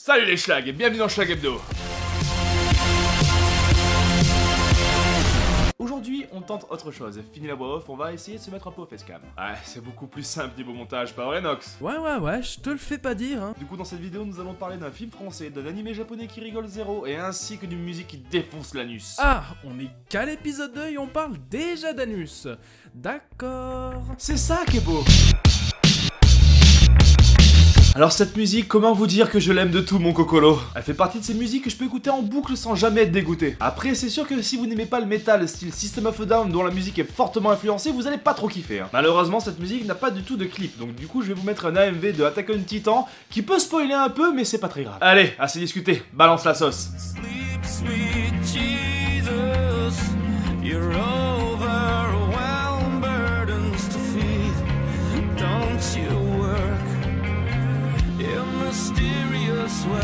Salut les schlags et bienvenue dans Schlag Hebdo. Aujourd'hui, on tente autre chose. Fini la voix off, on va essayer de se mettre un peu au facecam. Ouais, c'est beaucoup plus simple niveau montage, pas vrai Nox? Ouais, je te le fais pas dire, hein. Du coup, dans cette vidéo, nous allons parler d'un film français, d'un animé japonais qui rigole zéro, et ainsi que d'une musique qui défonce l'anus. Ah, on est qu'à l'épisode 2 et on parle déjà d'anus. D'accord. C'est ça qui est beau. Alors cette musique, comment vous dire que je l'aime de tout mon cocolo? Elle fait partie de ces musiques que je peux écouter en boucle sans jamais être dégoûté. Après c'est sûr que si vous n'aimez pas le métal style System of a Down dont la musique est fortement influencée, vous allez pas trop kiffer. Hein. Malheureusement cette musique n'a pas du tout de clip, donc du coup je vais vous mettre un AMV de Attack on Titan qui peut spoiler un peu mais c'est pas très grave. Allez, assez discuté, balance la sauce. Sleep, sweet Jesus, you're overwhelmed, burdens to feed. Don't you work in a mysterious way.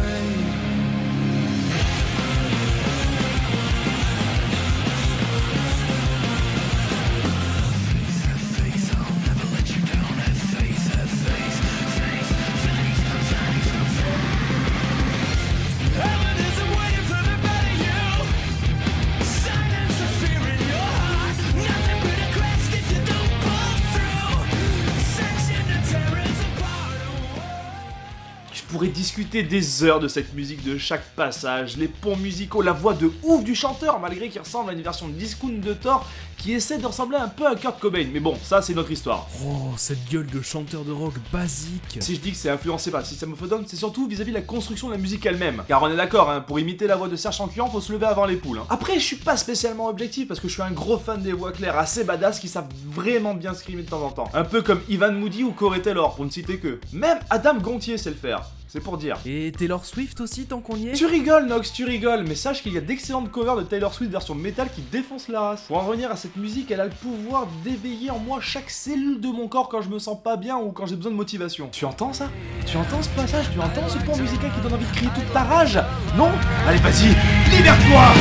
Je pourrais discuter des heures de cette musique, de chaque passage, les ponts musicaux, la voix de ouf du chanteur, malgré qu'il ressemble à une version discount de Thor qui essaie de ressembler un peu à Kurt Cobain. Mais bon, ça c'est notre histoire. Oh, cette gueule de chanteur de rock basique. Si je dis que c'est influencé par System of a Down, c'est surtout vis-à-vis de la construction de la musique elle-même. Car on est d'accord, hein, pour imiter la voix de Serge Tankian, faut se lever avant les poules. Hein. Après, je suis pas spécialement objectif parce que je suis un gros fan des voix claires assez badass qui savent vraiment bien screamer de temps en temps. Un peu comme Ivan Moody ou Corey Taylor, pour ne citer que. Même Adam Gontier sait le faire. C'est pour dire. Et Taylor Swift aussi, tant qu'on y est? Tu rigoles Nox, tu rigoles, mais sache qu'il y a d'excellentes covers de Taylor Swift version métal qui défoncent la race. Pour en revenir à cette musique, elle a le pouvoir d'éveiller en moi chaque cellule de mon corps quand je me sens pas bien ou quand j'ai besoin de motivation. Tu entends ça? Tu entends ce passage? Tu entends ce pont musical qui donne envie de crier toute ta rage? Non? Allez vas-y, libère-toi!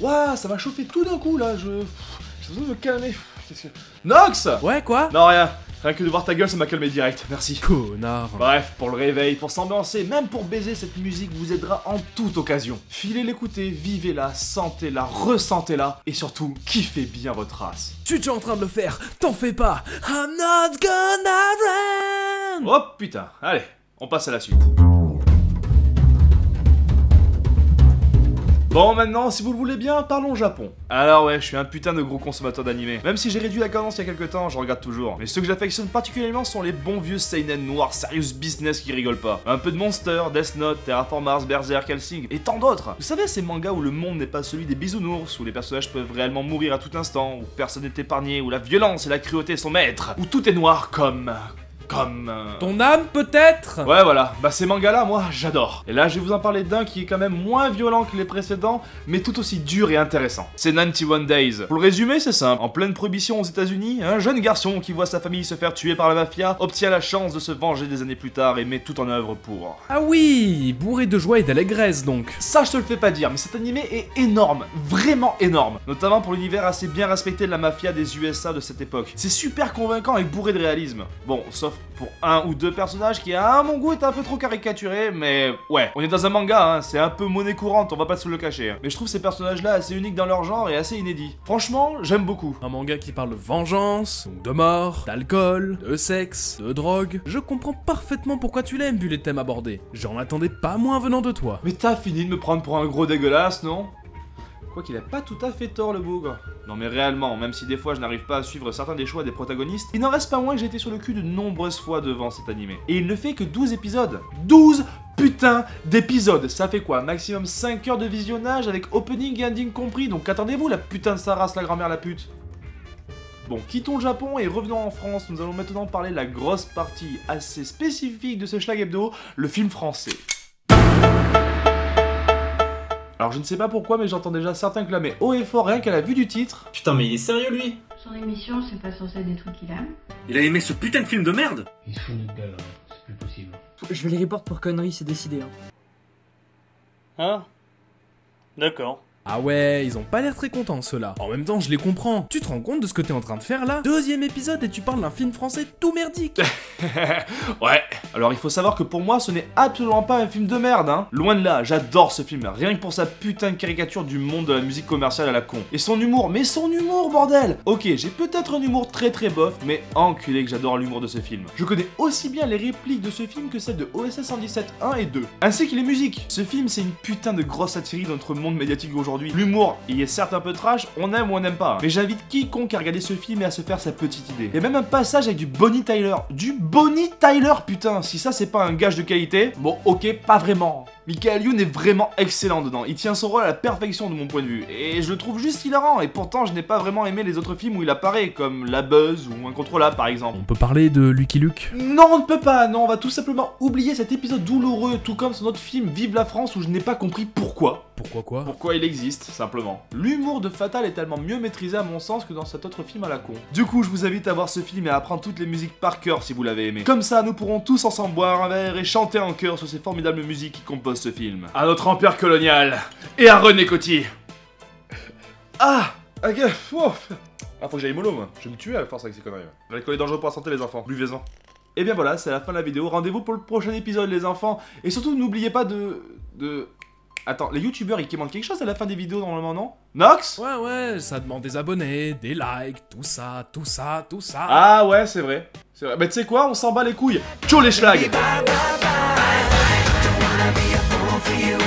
Ouah, ça m'a chauffé tout d'un coup là, j'ai besoin de me calmer. Nox! Ouais, quoi? Non rien, rien que de voir ta gueule ça m'a calmé direct, merci. Connard. Bref, pour le réveil, pour s'ambiancer, même pour baiser, cette musique vous aidera en toute occasion. Filez l'écouter, vivez-la, sentez-la, ressentez-la, et surtout, kiffez bien votre race. Tu es en train de le faire, t'en fais pas. I'm not gonna run. Oh putain, allez, on passe à la suite. Bon maintenant, si vous le voulez bien, parlons Japon. Alors ouais, je suis un putain de gros consommateur d'animé. Même si j'ai réduit la cadence il y a quelques temps, je regarde toujours. Mais ceux que j'affectionne particulièrement sont les bons vieux seinen noirs, serious business qui rigolent pas. Un peu de Monster, Death Note, Terraform Mars, Berserk, Hellsing, et tant d'autres. Vous savez ces mangas où le monde n'est pas celui des bisounours, où les personnages peuvent réellement mourir à tout instant, où personne n'est épargné, où la violence et la cruauté sont maîtres, où tout est noir comme... Ton âme, peut-être? Ouais voilà, bah ces mangas là moi j'adore. Et là je vais vous en parler d'un qui est quand même moins violent que les précédents, mais tout aussi dur et intéressant. C'est 91 Days. Pour le résumer c'est simple, en pleine prohibition aux États-Unis, un jeune garçon qui voit sa famille se faire tuer par la mafia obtient la chance de se venger des années plus tard et met tout en œuvre pour... Ah oui, bourré de joie et d'allégresse donc. Ça je te le fais pas dire, mais cet animé est énorme, vraiment énorme. Notamment pour l'univers assez bien respecté de la mafia des USA de cette époque. C'est super convaincant et bourré de réalisme. Bon, sauf pour un ou deux personnages qui, à mon goût, est un peu trop caricaturé, mais ouais, on est dans un manga, hein, c'est un peu monnaie courante, on va pas se le cacher. Hein. Mais je trouve ces personnages-là assez uniques dans leur genre et assez inédits. Franchement, j'aime beaucoup. Un manga qui parle de vengeance, donc de mort, d'alcool, de sexe, de drogue. Je comprends parfaitement pourquoi tu l'aimes vu les thèmes abordés. J'en attendais pas moins venant de toi. Mais t'as fini de me prendre pour un gros dégueulasse, non ? Quoi qu'il a pas tout à fait tort le bougre. Non mais réellement, même si des fois je n'arrive pas à suivre certains des choix des protagonistes, il n'en reste pas moins que j'ai été sur le cul de nombreuses fois devant cet animé. Et il ne fait que 12 épisodes. 12 putain d'épisodes. Ça fait quoi? Maximum 5 heures de visionnage avec opening et ending compris, donc attendez-vous la putain de sa race, la grand-mère la pute. Bon, quittons le Japon et revenons en France, nous allons maintenant parler de la grosse partie assez spécifique de ce Schlag Hebdo, le film français. Alors je ne sais pas pourquoi, mais j'entends déjà certains clamer haut et fort rien qu'à la vue du titre. Putain, mais il est sérieux lui? Son émission, c'est pas censé être des trucs qu'il aime. Il a aimé ce putain de film de merde. Il se fout de notre gueule, hein. C'est plus possible. Je vais les report pour conneries, c'est décidé. Ah, d'accord. Ah ouais, ils ont pas l'air très contents ceux-là. En même temps, je les comprends. Tu te rends compte de ce que t'es en train de faire là? Deuxième épisode et tu parles d'un film français tout merdique. Ouais, alors il faut savoir que pour moi ce n'est absolument pas un film de merde, hein. Loin de là, j'adore ce film, rien que pour sa putain de caricature du monde de la musique commerciale à la con. Et son humour, mais son humour bordel. Ok, j'ai peut-être un humour très bof, mais enculé que j'adore l'humour de ce film. Je connais aussi bien les répliques de ce film que celles de OSS 117 1 et 2, ainsi que les musiques. Ce film c'est une putain de grosse satire de notre monde médiatique aujourd'hui. L'humour, il est certes un peu trash, on aime ou on n'aime pas. Mais j'invite quiconque à regarder ce film et à se faire sa petite idée. Il y a même un passage avec du Bonnie Tyler. Du Bonnie Tyler, putain. Si ça c'est pas un gage de qualité, bon ok, pas vraiment. Michael Youn est vraiment excellent dedans, il tient son rôle à la perfection de mon point de vue, et je le trouve juste hilarant, et pourtant je n'ai pas vraiment aimé les autres films où il apparaît, comme La Buzz ou Incontrôlable par exemple. On peut parler de Lucky Luke? Non, on ne peut pas, non, on va tout simplement oublier cet épisode douloureux, tout comme son autre film Vive la France où je n'ai pas compris pourquoi. Pourquoi quoi? Pourquoi il existe, simplement. L'humour de Fatal est tellement mieux maîtrisé à mon sens que dans cet autre film à la con. Du coup, je vous invite à voir ce film et à apprendre toutes les musiques par cœur si vous l'avez aimé. Comme ça, nous pourrons tous ensemble boire un verre et chanter en chœur sur ces formidables musiques qui composent ce film. À notre empire colonial et à René Coty. Ah, ok, oh. Ah, faut que j'aille mollo, moi. Je vais me tuer à force avec ces conneries. L'alcool est dangereux pour la santé, les enfants. Buvez-en. Et bien voilà, c'est la fin de la vidéo. Rendez-vous pour le prochain épisode, les enfants. Et surtout, n'oubliez pas de... Attends, les youtubeurs ils commandent quelque chose à la fin des vidéos normalement, non? Nox? Ouais, ça demande des abonnés, des likes, tout ça. Ah ouais, c'est vrai. C'est vrai. Mais tu sais quoi, on s'en bat les couilles. Ciao les schlags! Don't wanna be a fool for you.